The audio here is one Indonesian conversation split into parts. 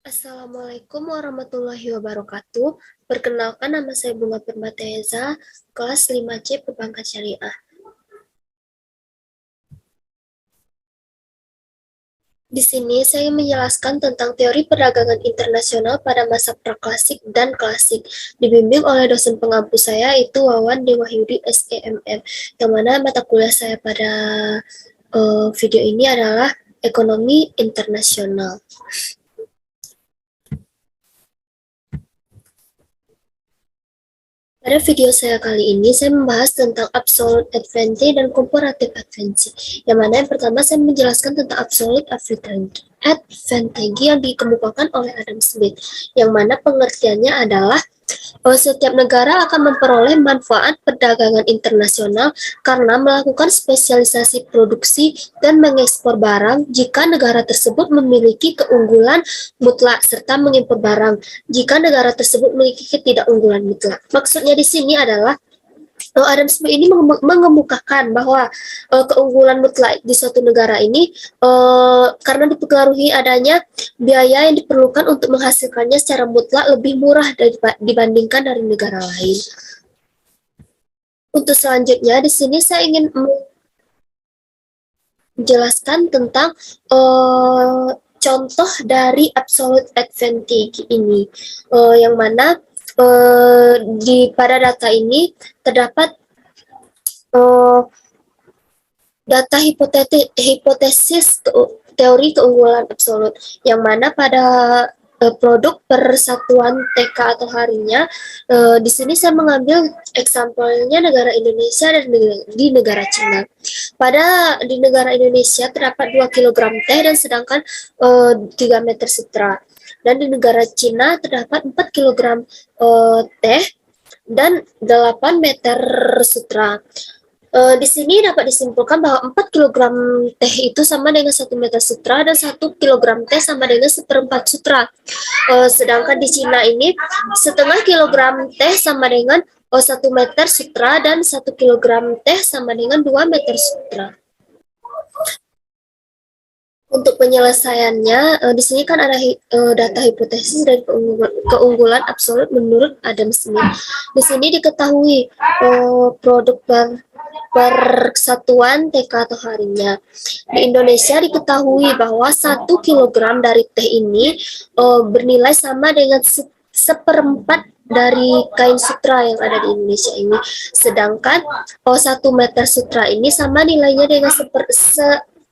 Assalamualaikum warahmatullahi wabarakatuh. Perkenalkan, nama saya Bunga Permateza, kelas 5C Perbankan Syariah. Di sini saya menjelaskan tentang teori perdagangan internasional pada masa praklasik dan klasik, dibimbing oleh dosen pengampu saya, itu Wawan Dewahyudi SEMM, yang mana mata kuliah saya pada video ini adalah ekonomi internasional. Pada video saya kali ini, saya membahas tentang absolute advantage dan comparative advantage. Yang mana yang pertama saya menjelaskan tentang absolute advantage yang dikemukakan oleh Adam Smith. Yang mana pengertiannya adalah setiap negara akan memperoleh manfaat perdagangan internasional karena melakukan spesialisasi produksi dan mengekspor barang jika negara tersebut memiliki keunggulan mutlak serta mengimpor barang jika negara tersebut memiliki ketidakunggulan mutlak. Maksudnya di sini adalah Adam Smith ini mengemukakan bahwa keunggulan mutlak di suatu negara ini karena dipengaruhi adanya biaya yang diperlukan untuk menghasilkannya secara mutlak lebih murah dibandingkan dari negara lain. Untuk selanjutnya, di sini saya ingin menjelaskan tentang contoh dari absolute advantage ini, yang mana pada data ini terdapat data hipotesis teori keunggulan absolut, yang mana pada produk per satuan TK atau harinya, di sini saya mengambil example-nya negara Indonesia dan di negara Cina. Di negara Indonesia terdapat 2 kg teh dan sedangkan 3 meter sutra. Dan di negara Cina terdapat 4 kg teh dan 8 meter sutra. Di sini dapat disimpulkan bahwa 4 kg teh itu sama dengan 1 meter sutra dan 1 kg teh sama dengan seperempat sutra. Sedangkan di Cina ini setengah kilogram teh sama dengan 1 meter sutra dan 1 kg teh sama dengan 2 meter sutra. Untuk penyelesaiannya, di sini kan ada data hipotesis dan keunggulan absolut menurut Adam Smith. Di sini diketahui produk per satuan TK atau harinya. Di Indonesia diketahui bahwa 1 kg dari teh ini bernilai sama dengan seperempat dari kain sutra yang ada di Indonesia ini. Sedangkan 1 meter sutra ini sama nilainya dengan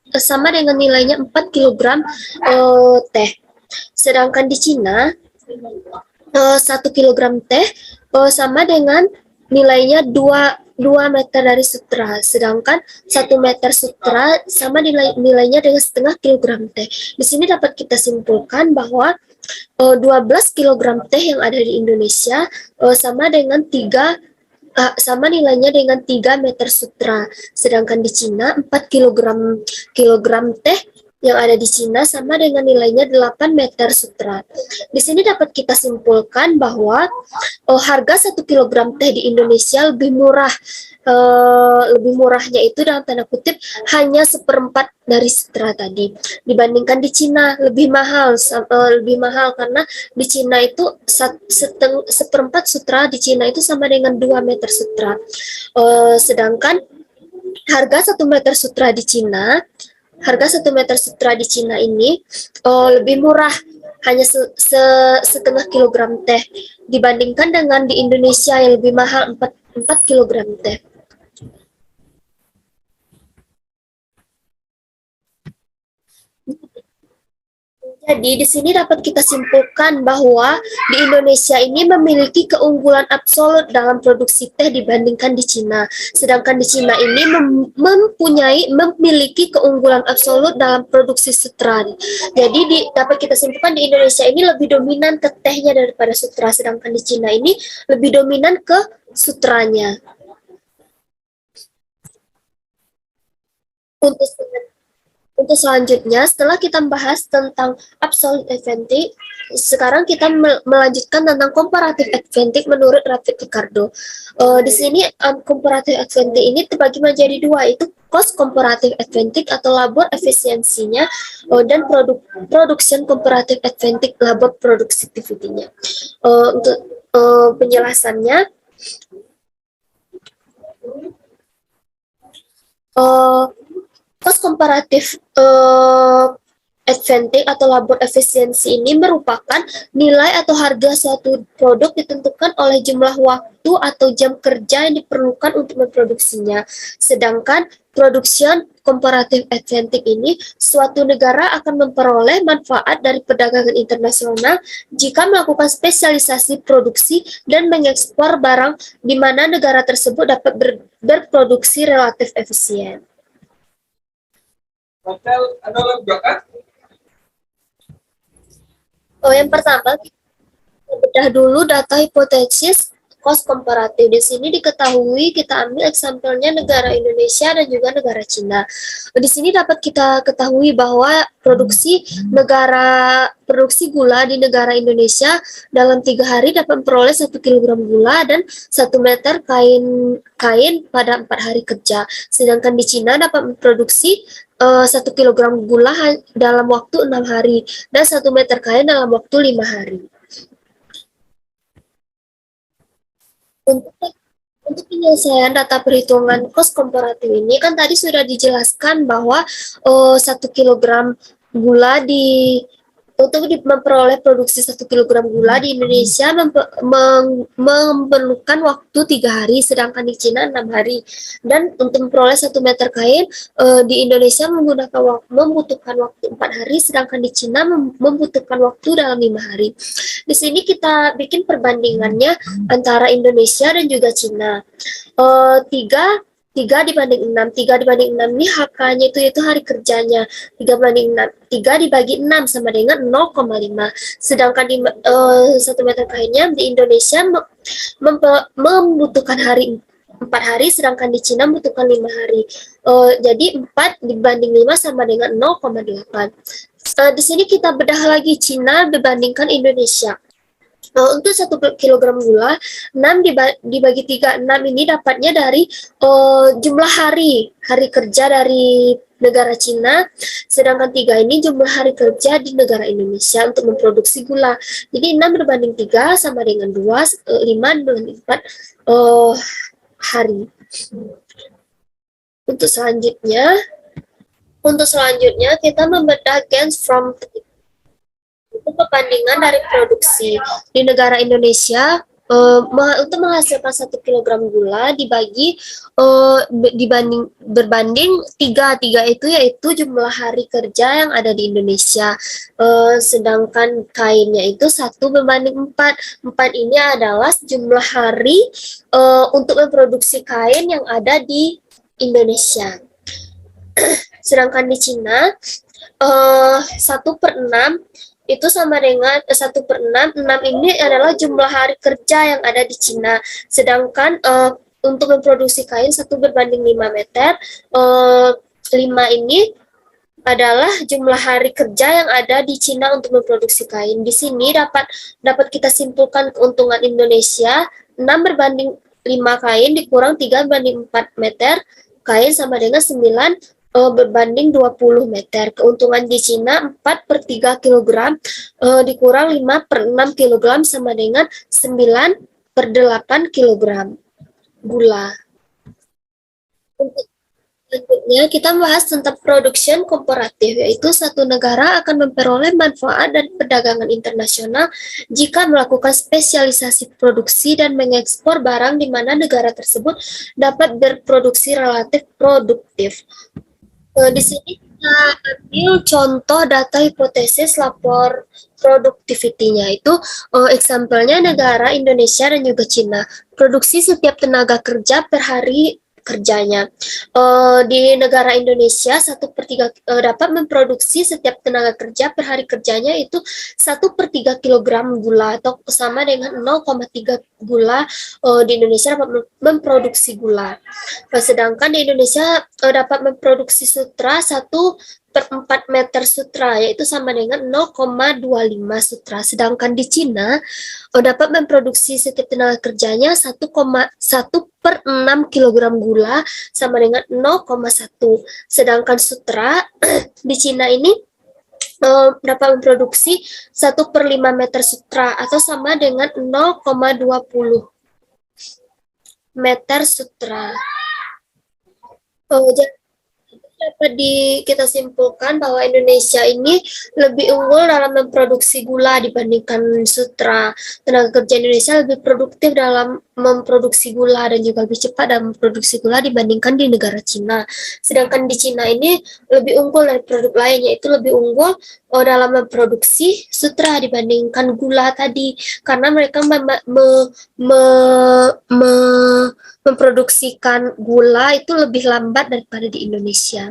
sama dengan nilainya 4 kg teh. Sedangkan di Cina 1 kg teh sama dengan nilainya 2 meter dari sutra, sedangkan 1 meter sutra sama nilainya dengan setengah kilogram teh. Di sini dapat kita simpulkan bahwa 12 kg teh yang ada di Indonesia sama dengan sama nilainya dengan 3 meter sutra, sedangkan di Cina 4 kilogram teh yang ada di Cina sama dengan nilainya 8 meter sutra. Di sini dapat kita simpulkan bahwa harga 1 kilogram teh di Indonesia lebih murah. Lebih murahnya itu dalam tanda kutip hanya seperempat dari sutra tadi dibandingkan di Cina lebih mahal karena di Cina itu seperempat sutra di Cina itu sama dengan 2 meter sutra. Sedangkan harga 1 meter sutra di Cina ini lebih murah, hanya setengah kilogram teh dibandingkan dengan di Indonesia yang lebih mahal 4 kilogram teh. Jadi di sini dapat kita simpulkan bahwa di Indonesia ini memiliki keunggulan absolut dalam produksi teh dibandingkan di Cina. Sedangkan di Cina ini memiliki keunggulan absolut dalam produksi sutra. Jadi dapat kita simpulkan di Indonesia ini lebih dominan ke tehnya daripada sutra, sedangkan di Cina ini lebih dominan ke sutranya. Untuk Untuk selanjutnya, setelah kita membahas tentang absolute advantage, sekarang kita melanjutkan tentang comparative advantage menurut Rapid Ricardo. Di sini comparative advantage ini terbagi menjadi dua, itu cost comparative advantage atau labor efisiensinya, dan production comparative advantage labor productivity-nya. Untuk penjelasannya, cost komparatif advantage atau labor efisiensi ini merupakan nilai atau harga suatu produk ditentukan oleh jumlah waktu atau jam kerja yang diperlukan untuk memproduksinya. Sedangkan production comparative advantage ini, suatu negara akan memperoleh manfaat dari perdagangan internasional jika melakukan spesialisasi produksi dan mengekspor barang di mana negara tersebut dapat berproduksi relatif efisien. Yang pertama, kita bedah dulu data hipotesis cost komparatif. Di sini diketahui, kita ambil example-nya negara Indonesia dan juga negara Cina. Di sini dapat kita ketahui bahwa produksi gula di negara Indonesia dalam 3 hari dapat memperoleh 1 kilogram gula dan 1 meter kain pada 4 hari kerja. Sedangkan di Cina dapat memproduksi 1 kilogram gula dalam waktu 6 hari dan 1 meter kain dalam waktu 5 hari. Untuk penyelesaian data perhitungan cost komparatif ini kan tadi sudah dijelaskan bahwa 1 kilogram gula untuk memperoleh produksi 1 kilogram gula di Indonesia memerlukan waktu 3 hari, sedangkan di Cina 6 hari. Dan untuk memperoleh 1 meter kain di Indonesia membutuhkan waktu 4 hari, sedangkan di Cina membutuhkan waktu dalam 5 hari. Di sini kita bikin perbandingannya antara Indonesia dan juga Cina. 3 dibanding 6. 3 dibanding 6 ini HK-nya itu hari kerjanya. 3 banding 6. 3 dibagi 6 sama dengan 0,5. Sedangkan di 1 meter kainnya di Indonesia membutuhkan 4 hari, sedangkan di Cina membutuhkan 5 hari. Jadi 4 dibanding 5 sama dengan 0,8. Di sini kita bedah lagi Cina dibandingkan Indonesia. Untuk 1 kilogram gula, 6 dibagi 3, 6 ini dapatnya dari jumlah hari kerja dari negara Cina, sedangkan 3 ini jumlah hari kerja di negara Indonesia untuk memproduksi gula. Jadi 6 berbanding 3 sama dengan 2, 5 berbanding 4 hari. Untuk selanjutnya kita membedah gains from perbandingan dari produksi di negara Indonesia. Untuk menghasilkan 1 kilogram gula berbanding 3 itu yaitu jumlah hari kerja yang ada di Indonesia, sedangkan kainnya itu 1 berbanding 4 ini adalah jumlah hari untuk memproduksi kain yang ada di Indonesia. Sedangkan di Cina 1/6 itu sama dengan 1/6. 6 ini adalah jumlah hari kerja yang ada di Cina. Sedangkan untuk memproduksi kain 1 berbanding 5 meter, 5 ini adalah jumlah hari kerja yang ada di Cina untuk memproduksi kain. Di sini dapat kita simpulkan keuntungan Indonesia, 6 berbanding 5 kain dikurang 3 berbanding 4 meter kain sama dengan 9 berbanding 20 meter. Keuntungan di Cina 4/3 kg dikurang 5/6 kg sama dengan 9/8 kg gula. Untuk selanjutnya kita membahas tentang production komparatif, yaitu satu negara akan memperoleh manfaat dari perdagangan internasional jika melakukan spesialisasi produksi dan mengekspor barang di mana negara tersebut dapat berproduksi relatif produktif. Di sini kita ambil contoh data hipotesis lapor productivity-nya, itu example-nya negara Indonesia dan juga Cina. Produksi setiap tenaga kerja per hari kerjanya. Di negara Indonesia 1/3 dapat memproduksi setiap tenaga kerja per hari kerjanya itu 1/3 kilogram gula atau sama dengan 0,3 gula. Di Indonesia dapat memproduksi gula. Sedangkan di Indonesia dapat memproduksi sutra 1/3 1/4 meter sutra, yaitu sama dengan 0,25 sutra. Sedangkan di Cina dapat memproduksi setiap tenaga kerjanya 1,1/6 kilogram gula sama dengan 0,1. Sedangkan sutra di Cina ini dapat memproduksi 1/5 meter sutra atau sama dengan 0,20 meter sutra. Jadi dapat kita simpulkan bahwa Indonesia ini lebih unggul dalam memproduksi gula dibandingkan sutra. Tenaga kerja Indonesia lebih produktif dalam memproduksi gula dan juga lebih cepat dalam memproduksi gula dibandingkan di negara Cina. Sedangkan di Cina ini lebih unggul dari produk lain, yaitu lebih unggul dalam memproduksi sutra dibandingkan gula tadi, karena mereka memproduksikan gula itu lebih lambat daripada di Indonesia.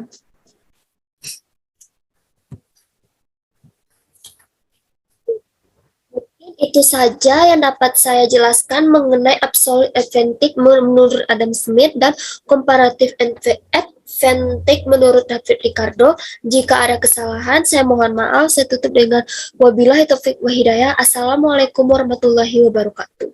Itu saja yang dapat saya jelaskan mengenai absolute advantage menurut Adam Smith dan comparative advantage menurut David Ricardo. Jika ada kesalahan, saya mohon maaf. Saya tutup dengan wabillahi taufiq wa hidayah. Assalamualaikum warahmatullahi wabarakatuh.